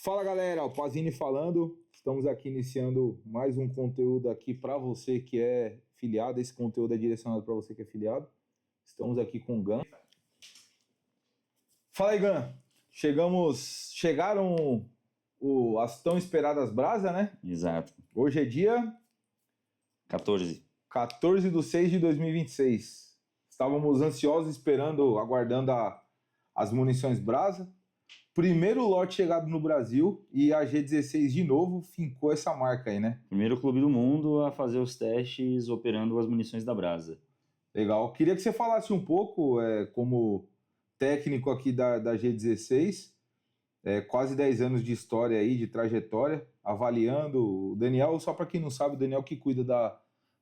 Fala galera, o Pazini falando. Estamos aqui iniciando mais um conteúdo aqui para você que é filiado. Esse conteúdo é direcionado para você que é filiado. Estamos aqui com o Gan. Fala aí, Gan. Chegaram as tão esperadas brasa, né? Exato. Hoje é dia 14 de 6 de 2026. Estávamos ansiosos aguardando as munições brasa. Primeiro lote chegado no Brasil e a G16 de novo fincou essa marca aí, né? Primeiro clube do mundo a fazer os testes operando as munições da Brasa. Legal. Queria que você falasse um pouco, como técnico aqui da G16, quase 10 anos de história aí, de trajetória, avaliando. O Daniel, só para quem não sabe, o Daniel que cuida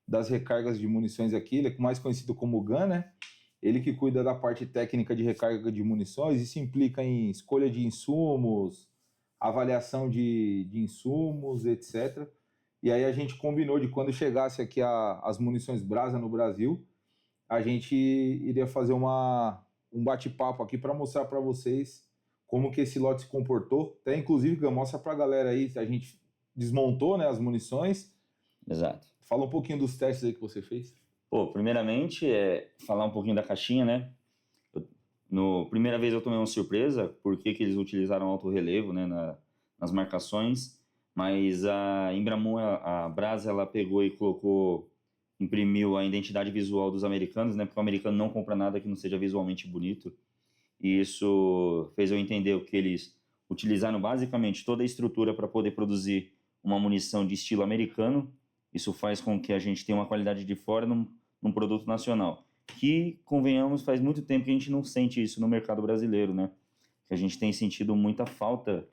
das recargas de munições aqui, ele é mais conhecido como Gan, né? Ele que cuida da parte técnica de recarga de munições. Isso implica em escolha de insumos, avaliação de insumos, etc. E aí a gente combinou de quando chegasse aqui as munições Brasa no Brasil, a gente iria fazer um bate-papo aqui para mostrar para vocês como que esse lote se comportou. Até inclusive, mostra para a galera aí, a gente desmontou, né, as munições. Exato. Fala um pouquinho dos testes aí que você fez. Primeiramente, falar um pouquinho da caixinha, né? Primeira vez eu tomei uma surpresa, porque eles utilizaram alto relevo, né, nas marcações, mas a Embramun, a Brasa, ela pegou e imprimiu a identidade visual dos americanos, né, porque o americano não compra nada que não seja visualmente bonito, e isso fez eu entender o que eles utilizaram basicamente toda a estrutura para poder produzir uma munição de estilo americano. Isso faz com que a gente tenha uma qualidade de fora num produto nacional, que, convenhamos, faz muito tempo que a gente não sente isso no mercado brasileiro, né? Que a gente tem sentido muita falta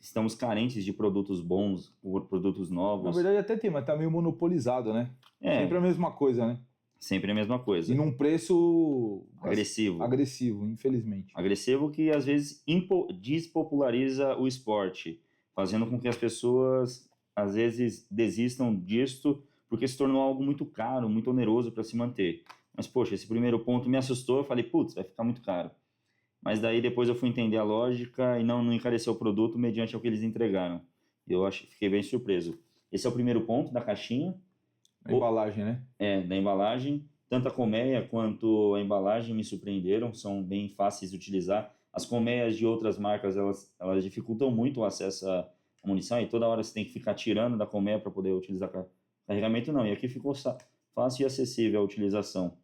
estamos carentes de produtos bons, produtos novos. Na verdade até tem, mas tá meio monopolizado, né? Sempre a mesma coisa, né? Sempre a mesma coisa. E num preço agressivo, infelizmente. Agressivo que às vezes despopulariza o esporte, fazendo com que as pessoas às vezes desistam disto, porque se tornou algo muito caro, muito oneroso para se manter. Mas, poxa, esse primeiro ponto me assustou, eu falei, putz, vai ficar muito caro. Mas daí depois eu fui entender a lógica e não encareceu o produto mediante o que eles entregaram. Fiquei bem surpreso. Esse é o primeiro ponto da caixinha. A embalagem, né? Da embalagem. Tanto a colmeia quanto a embalagem me surpreenderam, são bem fáceis de utilizar. As colmeias de outras marcas, elas dificultam muito o acesso à munição e toda hora você tem que ficar tirando da colmeia para poder utilizar carregamento, não. E aqui ficou fácil e acessível a utilização.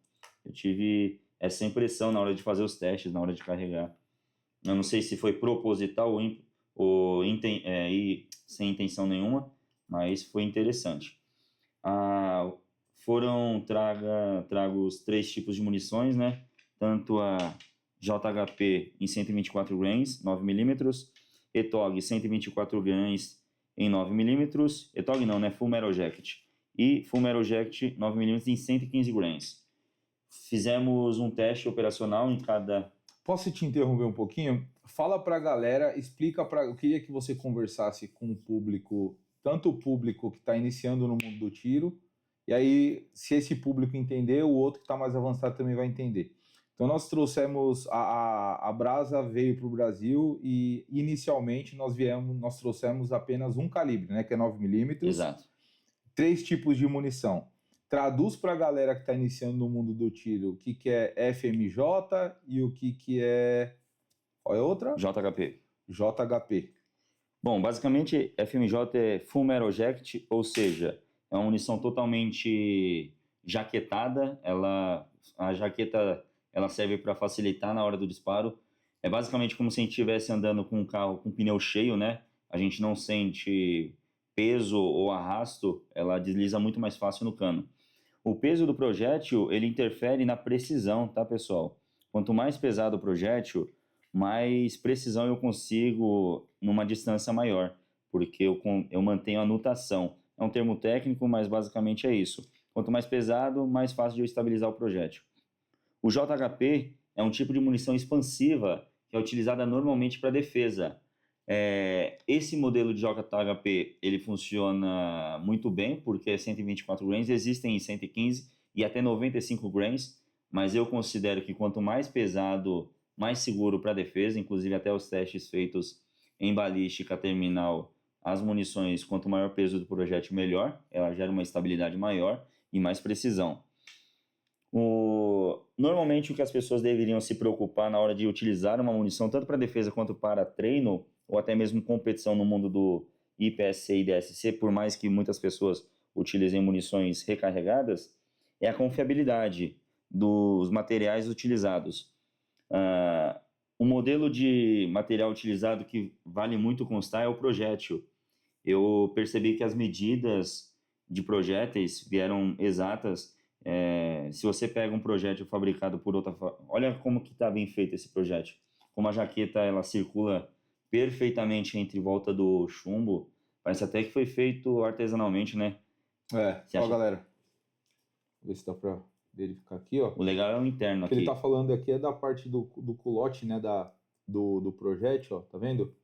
Eu tive essa impressão na hora de fazer os testes, na hora de carregar. Eu não sei se foi proposital ou sem intenção nenhuma, mas foi interessante. Foram tragos 3 tipos de munições, né? Tanto a JHP em 124 grains, 9mm, ETOG 124 grains em 9mm, ETOG não, né? Full Metal Jacket. E Full Metal Jacket 9mm em 115 grains. Fizemos um teste operacional em cada... Posso te interromper um pouquinho? Fala pra galera, eu queria que você conversasse com o público, tanto o público que está iniciando no mundo do tiro, e aí, se esse público entender, o outro que está mais avançado também vai entender. Então nós trouxemos, a Brasa veio para o Brasil e inicialmente nós trouxemos apenas um calibre, né, que é 9mm. Exato. 3 tipos de munição. Traduz para a galera que está iniciando no mundo do tiro o que é FMJ e o que é... Qual é a outra? JHP. Bom, basicamente FMJ é Full Metal Jacket, ou seja, é uma munição totalmente jaquetada. A jaqueta ela serve para facilitar na hora do disparo. É basicamente como se a gente estivesse andando com um carro com pneu cheio, né? A gente não sente peso ou arrasto, ela desliza muito mais fácil no cano. O peso do projétil, ele interfere na precisão, tá, pessoal? Quanto mais pesado o projétil, mais precisão eu consigo numa distância maior, porque eu mantenho a nutação. É um termo técnico, mas basicamente é isso. Quanto mais pesado, mais fácil de eu estabilizar o projétil. O JHP é um tipo de munição expansiva que é utilizada normalmente para defesa. Esse modelo de JHP ele funciona muito bem, porque é 124 grains, existem em 115 e até 95 grains, mas eu considero que quanto mais pesado, mais seguro para defesa, inclusive até os testes feitos em balística terminal, as munições, quanto maior o peso do projétil, melhor. Ela gera uma estabilidade maior e mais precisão. Normalmente, o que as pessoas deveriam se preocupar na hora de utilizar uma munição, tanto para defesa quanto para treino, ou até mesmo competição no mundo do IPSC e DSC, por mais que muitas pessoas utilizem munições recarregadas, é a confiabilidade dos materiais utilizados. O modelo de material utilizado que vale muito constar é o projétil. Eu percebi que as medidas de projéteis vieram exatas. Se você pega um projétil fabricado por outra... Olha como que está bem feito esse projétil. Como a jaqueta ela circula perfeitamente entre volta do chumbo, parece até que foi feito artesanalmente, né? Ó, galera. Vou ver se dá para verificar aqui, ó. O legal é o interno aqui. O que ele tá falando aqui é da parte do culote, né, do projétil, ó, tá vendo?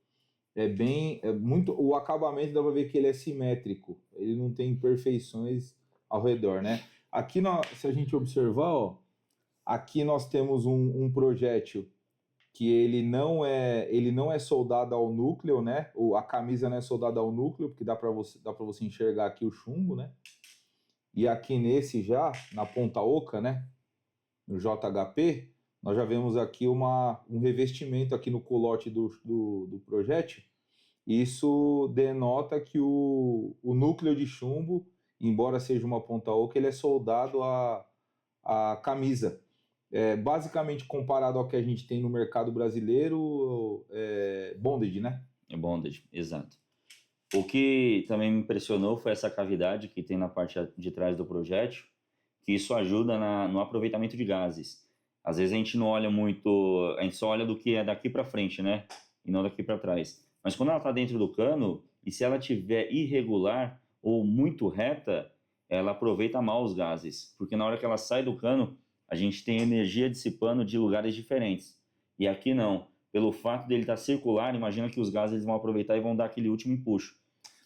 O acabamento dá para ver que ele é simétrico, ele não tem imperfeições ao redor, né? Aqui, se a gente observar, ó, aqui nós temos um projétil que ele não é soldado ao núcleo, né? A camisa não é soldada ao núcleo, porque dá para você enxergar aqui o chumbo, né? E aqui nesse já, na ponta oca, né? No JHP, nós já vemos aqui um revestimento aqui no culote do projétil. Isso denota que o núcleo de chumbo, embora seja uma ponta oca, ele é soldado à camisa. Basicamente, comparado ao que a gente tem no mercado brasileiro, bonded, né? É bonded, exato. O que também me impressionou foi essa cavidade que tem na parte de trás do projétil, que isso ajuda no aproveitamento de gases. Às vezes a gente não olha muito, a gente só olha do que é daqui para frente, né? E não daqui para trás. Mas quando ela está dentro do cano, e se ela estiver irregular ou muito reta, ela aproveita mal os gases. Porque na hora que ela sai do cano, a gente tem energia dissipando de lugares diferentes. E aqui não. Pelo fato dele estar circular, imagina que os gases eles vão aproveitar e vão dar aquele último empuxo.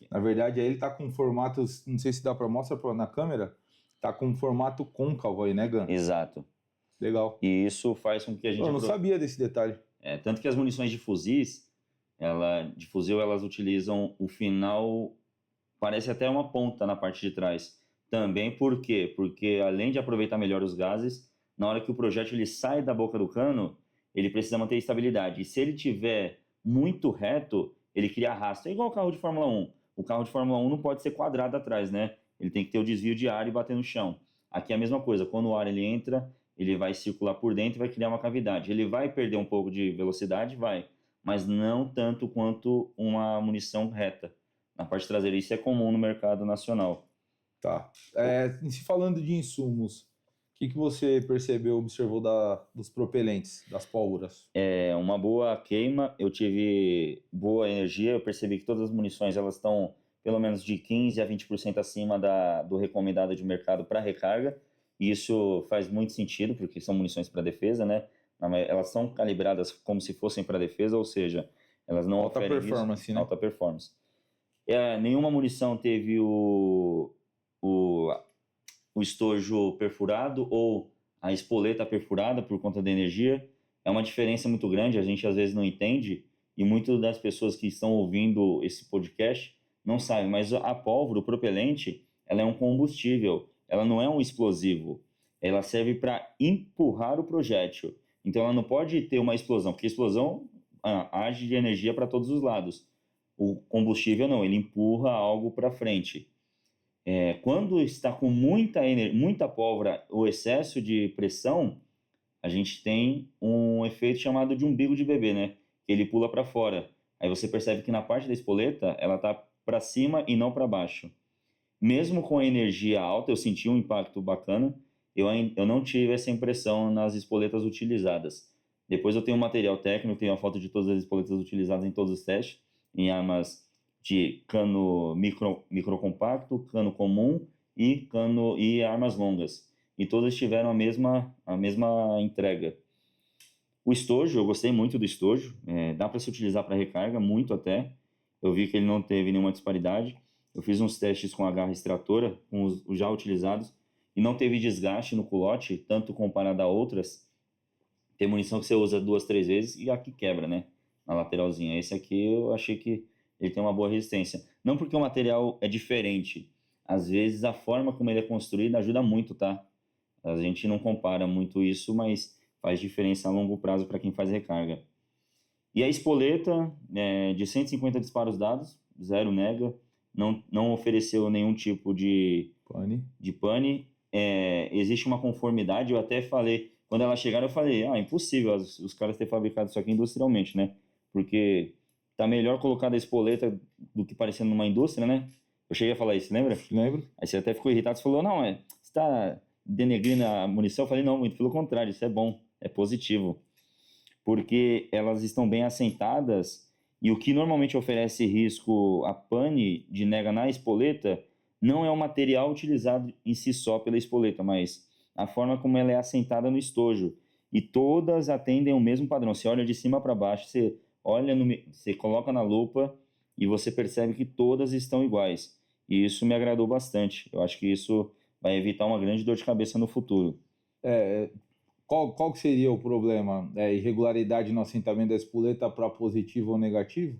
Na verdade, aí ele está com formato, não sei se dá para mostrar na câmera, está com formato côncavo aí, né, Gan? Exato. Legal. E isso faz com que a gente... Eu não sabia desse detalhe. Tanto que as munições de fuzis, de fuzil, elas utilizam o final, parece até uma ponta na parte de trás. Também por quê? Porque além de aproveitar melhor os gases, na hora que o projétil ele sai da boca do cano, ele precisa manter estabilidade. E se ele tiver muito reto, ele cria arrasto. É igual o carro de Fórmula 1. O carro de Fórmula 1 não pode ser quadrado atrás, né? Ele tem que ter o desvio de ar e bater no chão. Aqui é a mesma coisa. Quando o ar ele entra, ele vai circular por dentro e vai criar uma cavidade. Ele vai perder um pouco de velocidade? Vai. Mas não tanto quanto uma munição reta. Na parte traseira, isso é comum no mercado nacional. Tá. Se falando de insumos, o que você percebeu, observou dos propelentes, das pólvoras? Uma boa queima, eu tive boa energia, eu percebi que todas as munições elas estão pelo menos de 15% a 20% acima do recomendado de mercado para recarga, e isso faz muito sentido, porque são munições para defesa, né? Elas são calibradas como se fossem para defesa, ou seja, elas não alta performance, né? Alta performance. Nenhuma munição teve o estojo perfurado ou a espoleta perfurada por conta da energia. É uma diferença muito grande, a gente às vezes não entende, e muitas das pessoas que estão ouvindo esse podcast não sabem, mas a pólvora, o propelente, ela é um combustível, ela não é um explosivo. Ela serve para empurrar o projétil. Então ela não pode ter uma explosão, porque a explosão age de energia para todos os lados. O combustível não, ele empurra algo para frente. Quando está com muita pólvora, o excesso de pressão, a gente tem um efeito chamado de umbigo de bebê, né? Que ele pula para fora. Aí você percebe que na parte da espoleta, ela está para cima e não para baixo. Mesmo com a energia alta, eu senti um impacto bacana. Eu não tive essa impressão nas espoletas utilizadas. Depois eu tenho um material técnico, tenho a foto de todas as espoletas utilizadas em todos os testes, em armas de cano microcompacto, cano comum e armas longas. E todas tiveram a mesma entrega. O estojo, eu gostei muito do estojo. Dá para se utilizar para recarga, muito até. Eu vi que ele não teve nenhuma disparidade. Eu fiz uns testes com a garra extratora, com os já utilizados, e não teve desgaste no culote, tanto comparado a outras. Tem munição que você usa 2, 3 vezes e aqui quebra, né? na lateralzinha. Esse aqui eu achei que ele tem uma boa resistência. Não porque o material é diferente. Às vezes a forma como ele é construído ajuda muito, tá? A gente não compara muito isso, mas faz diferença a longo prazo para quem faz recarga. E a espoleta, de 150 disparos dados, zero nega, não ofereceu nenhum tipo de pane. Existe uma conformidade, eu até falei, quando elas chegaram eu falei, impossível os caras terem fabricado isso aqui industrialmente, né? Porque tá melhor colocar a espoleta do que parecendo numa indústria, né? Eu cheguei a falar isso, lembra? Lembro. Aí você até ficou irritado, você falou, não, você tá denegrindo a munição? Eu falei, não, muito pelo contrário, isso é bom, é positivo. Porque elas estão bem assentadas e o que normalmente oferece risco a pane de nega na espoleta não é o material utilizado em si só pela espoleta, mas a forma como ela é assentada no estojo. E todas atendem o mesmo padrão. Você olha de cima para baixo, você coloca na lupa e você percebe que todas estão iguais. E isso me agradou bastante. Eu acho que isso vai evitar uma grande dor de cabeça no futuro. Qual que seria o problema? Irregularidade no assentamento da espoleta para positivo ou negativo?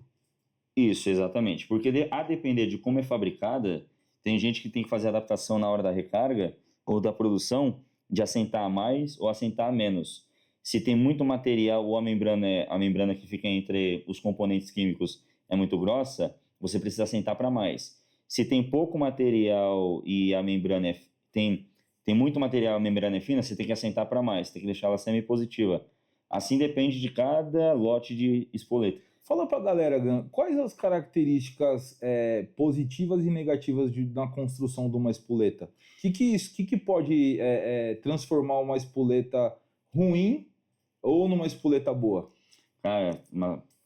Isso, exatamente. Porque a depender de como é fabricada, tem gente que tem que fazer adaptação na hora da recarga ou da produção de assentar a mais ou assentar a menos. Se tem muito material ou a membrana que fica entre os componentes químicos é muito grossa, você precisa assentar para mais. Se tem pouco material e a membrana tem muito material e a membrana é fina, você tem que assentar para mais, tem que deixar ela semi-positiva. Assim depende de cada lote de espoleta. Fala para a galera, Gan, quais as características positivas e negativas na construção de uma espoleta? O que pode transformar uma espoleta ruim ou numa espoleta boa? Cara,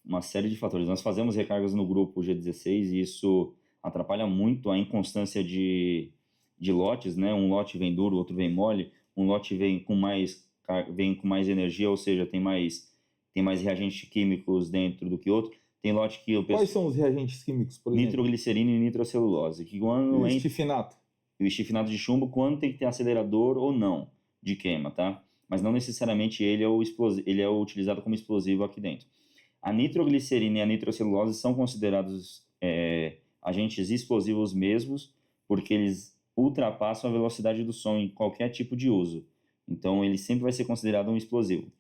uma série de fatores. Nós fazemos recargas no grupo G16 e isso atrapalha muito a inconstância de lotes, né? Um lote vem duro, outro vem mole, um lote vem com mais energia, ou seja, tem mais reagentes químicos dentro do que outro. Tem lote que Quais são os reagentes químicos, por exemplo? nitroglicerina e nitrocelulose, que quando O estifinato. o estifinato de chumbo, quando tem que ter acelerador ou não de queima, tá? Mas não necessariamente ele é utilizado como explosivo aqui dentro. A nitroglicerina e a nitrocelulose são considerados agentes explosivos mesmos, porque eles ultrapassam a velocidade do som em qualquer tipo de uso. Então, ele sempre vai ser considerado um explosivo.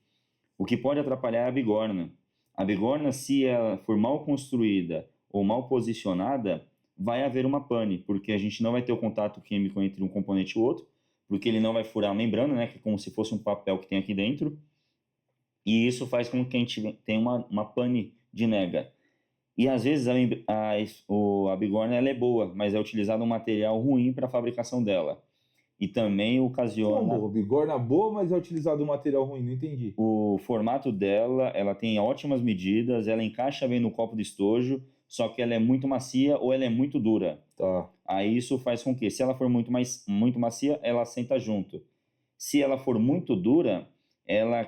O que pode atrapalhar é a bigorna. A bigorna, se ela for mal construída ou mal posicionada, vai haver uma pane, porque a gente não vai ter o contato químico entre um componente e o outro, porque ele não vai furar a membrana, né, que é como se fosse um papel que tem aqui dentro, e isso faz com que a gente tenha uma pane de nega. E às vezes a bigorna ela é boa, mas é utilizado um material ruim para a fabricação dela. E também ocasiona... Como? Bigorna boa, mas é utilizado um material ruim, não entendi. O formato dela, ela tem ótimas medidas, ela encaixa bem no copo de estojo, só que ela é muito macia ou ela é muito dura. Tá. Aí isso faz com que, se ela for muito macia, ela senta junto. Se ela for muito dura, ela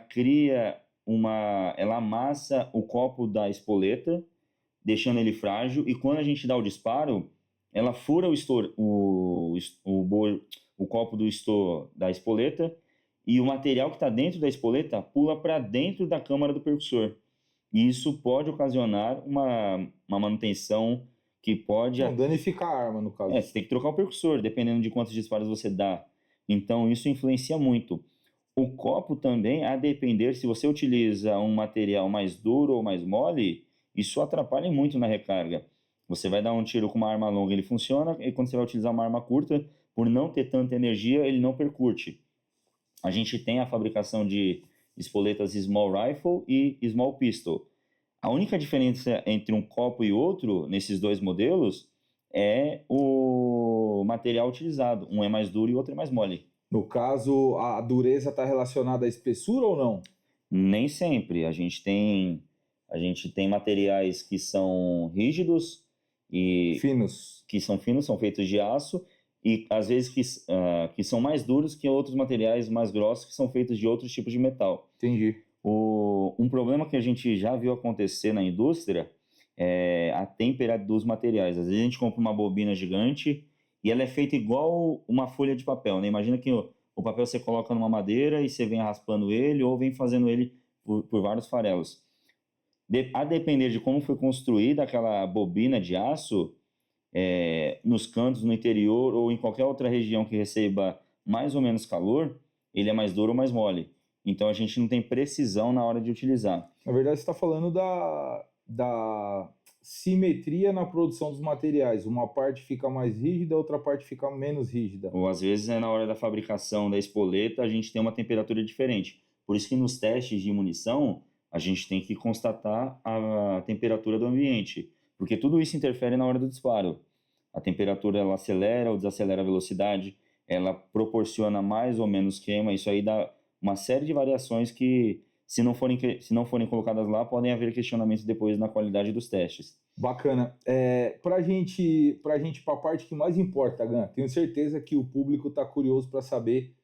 amassa o copo da espoleta, deixando ele frágil, e quando a gente dá o disparo, ela fura o copo da espoleta, e o material que está dentro da espoleta pula para dentro da câmara do percussor. E isso pode ocasionar uma manutenção que pode... Não, danificar a arma, no caso. Você tem que trocar o percussor, dependendo de quantos disparos você dá. Então, isso influencia muito. O copo também, a depender, se você utiliza um material mais duro ou mais mole, isso atrapalha muito na recarga. Você vai dar um tiro com uma arma longa, ele funciona, e quando você vai utilizar uma arma curta, por não ter tanta energia, ele não percute. A gente tem a fabricação de espoletas Small Rifle e Small Pistol. A única diferença entre um copo e outro, nesses dois modelos, é o material utilizado. Um é mais duro e o outro é mais mole. No caso, a dureza está relacionada à espessura ou não? Nem sempre. A gente tem materiais que são rígidos e Finos. que são finos, são feitos de aço, e às vezes que são mais duros que outros materiais mais grossos que são feitos de outros tipos de metal. Entendi. Um problema que a gente já viu acontecer na indústria é a têmpera dos materiais. Às vezes a gente compra uma bobina gigante e ela é feita igual uma folha de papel, né? Imagina que o papel você coloca numa madeira e você vem raspando ele ou vem fazendo ele por vários farelos. A depender de como foi construída aquela bobina de aço, nos cantos, no interior ou em qualquer outra região que receba mais ou menos calor, ele é mais duro ou mais mole. Então a gente não tem precisão na hora de utilizar. Na verdade, você está falando da simetria na produção dos materiais. Uma parte fica mais rígida, outra parte fica menos rígida. Ou às vezes na hora da fabricação da espoleta a gente tem uma temperatura diferente. Por isso que nos testes de munição a gente tem que constatar a temperatura do ambiente, porque tudo isso interfere na hora do disparo. A temperatura ela acelera ou desacelera a velocidade, ela proporciona mais ou menos queima, isso aí dá uma série de variações que, se não forem colocadas lá, podem haver questionamentos depois na qualidade dos testes. Bacana. Para gente, para a parte que mais importa, Gan, tenho certeza que o público está curioso para saber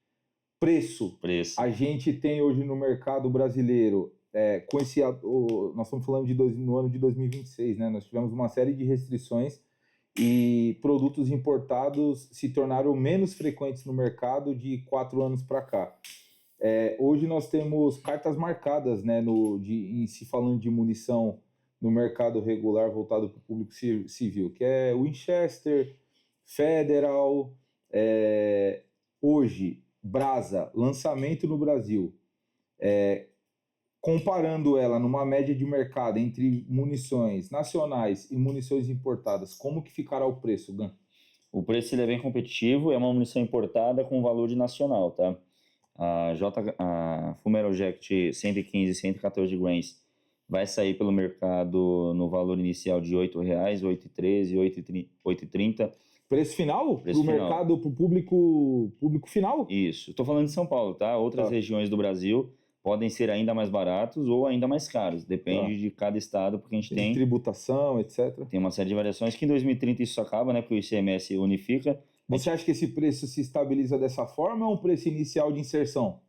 preço. A gente tem hoje no mercado brasileiro, com esse, nós estamos falando no ano de 2026, né? Nós tivemos uma série de restrições e produtos importados se tornaram menos frequentes no mercado de 4 anos para cá. Hoje nós temos cartas marcadas, né, em se falando de munição no mercado regular voltado para o público civil, que é Winchester, Federal, hoje, Brasa, lançamento no Brasil. Comparando ela numa média de mercado entre munições nacionais e munições importadas, como que ficará o preço, Gan? O preço ele é bem competitivo, é uma munição importada com valor de nacional, tá? A Fumeroject 115 e 114 grains vai sair pelo mercado no valor inicial de R$ 8,00, R$ 8,13, R$ 8,30. Preço final? Para o mercado, para o público final? Isso. Estou falando de São Paulo, tá? Outras regiões do Brasil podem ser ainda mais baratos ou ainda mais caros. Depende de cada estado, porque a gente tem tributação, etc. Tem uma série de variações que em 2030 isso acaba, né? Porque o ICMS unifica. Você acha que esse preço se estabiliza dessa forma ou é um preço inicial de inserção?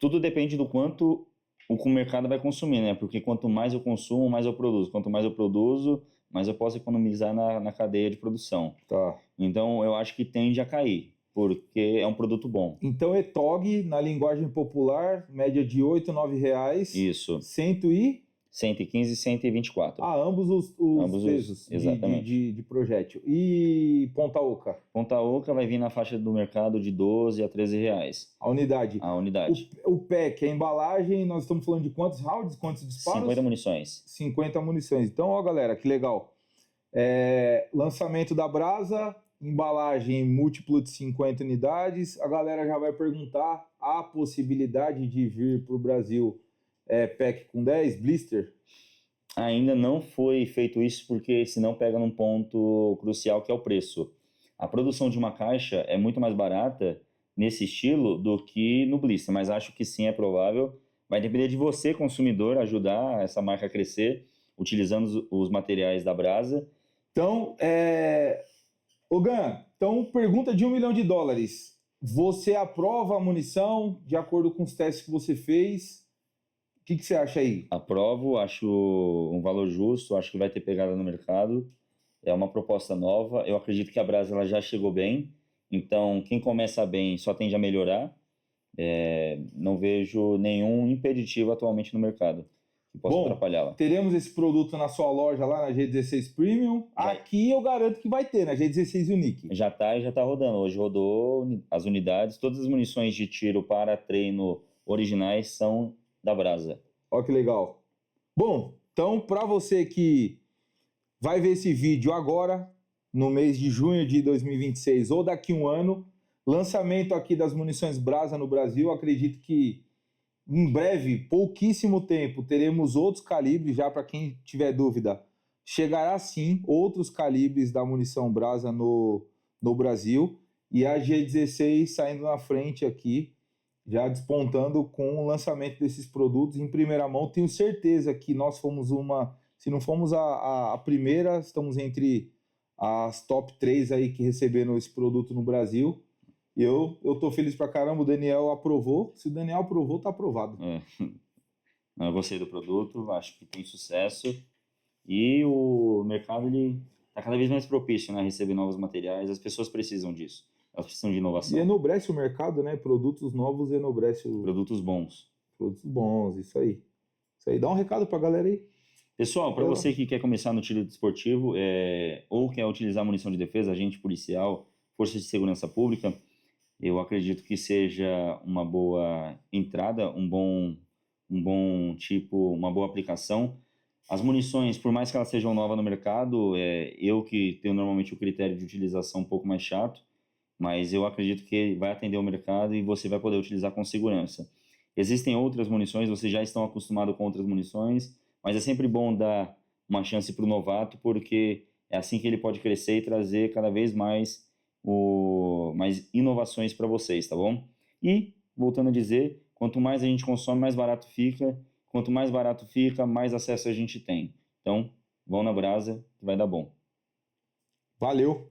Tudo depende do quanto o mercado vai consumir, né? Porque quanto mais eu consumo, mais eu produzo. Quanto mais eu produzo, mais eu posso economizar na cadeia de produção. Tá. Então, eu acho que tende a cair, porque é um produto bom. Então, ETOG, na linguagem popular, média de R$ 8, R$ 9,00. Isso. 115 e 124. Ambos os pesos exatamente. de projétil. E Ponta Oca? Ponta Oca vai vir na faixa do mercado de 12 a R$ 13,00. A unidade? A unidade. O pack, a embalagem, nós estamos falando de quantos rounds, quantos disparos? 50 munições. 50 munições. Então, ó, galera, que legal. Lançamento da Brasa, embalagem múltiplo de 50 unidades. A galera já vai perguntar a possibilidade de vir para o Brasil pack com 10, blister? Ainda não foi feito isso porque senão pega num ponto crucial que é o preço. A produção de uma caixa é muito mais barata nesse estilo do que no blister, mas acho que sim, é provável. Vai depender de você, consumidor, ajudar essa marca a crescer utilizando os materiais da Brasa. Então, Gan, pergunta de $1 milhão. Você aprova a munição de acordo com os testes que você fez? O que você acha aí? Aprovo, acho um valor justo, acho que vai ter pegada no mercado. É uma proposta nova. Eu acredito que a Brasa ela já chegou bem. Então, quem começa bem só tende a melhorar. Não vejo nenhum impeditivo atualmente no mercado que possa atrapalhá-la. Teremos esse produto na sua loja lá na G16 Premium. Aqui eu garanto que vai ter, na G16 Unique. Já está rodando. Hoje rodou as unidades. Todas as munições de tiro para treino originais são da Brasa. Ó que legal. Bom, então para você que vai ver esse vídeo agora, no mês de junho de 2026 ou daqui um ano, lançamento aqui das munições Brasa no Brasil, acredito que em breve, pouquíssimo tempo, teremos outros calibres, já para quem tiver dúvida, chegará sim outros calibres da munição Brasa no Brasil, e a G16 saindo na frente aqui, já despontando com o lançamento desses produtos em primeira mão. Tenho certeza que nós fomos se não fomos a primeira, estamos entre as top 3 aí que receberam esse produto no Brasil. Eu tô feliz pra caramba, o Daniel aprovou. Se o Daniel aprovou, tá aprovado. Eu gostei do produto, acho que tem sucesso. E o mercado ele tá cada vez mais propício, né, a receber novos materiais. As pessoas precisam disso. Elas precisam de inovação. E enobrece o mercado, né? Produtos novos enobrece Produtos bons. Produtos bons, isso aí. Isso aí, dá um recado pra galera aí. Pessoal, para você que quer começar no tiro desportivo ou quer utilizar munição de defesa, agente policial, força de segurança pública, eu acredito que seja uma boa entrada, um bom tipo, uma boa aplicação. As munições, por mais que elas sejam novas no mercado, eu que tenho normalmente o critério de utilização um pouco mais chato, mas eu acredito que vai atender o mercado e você vai poder utilizar com segurança. Existem outras munições, vocês já estão acostumados com outras munições, mas é sempre bom dar uma chance para o novato, porque é assim que ele pode crescer e trazer cada vez mais inovações para vocês, tá bom? E, voltando a dizer, quanto mais a gente consome, mais barato fica. Quanto mais barato fica, mais acesso a gente tem. Então, vão na brasa, que vai dar bom. Valeu!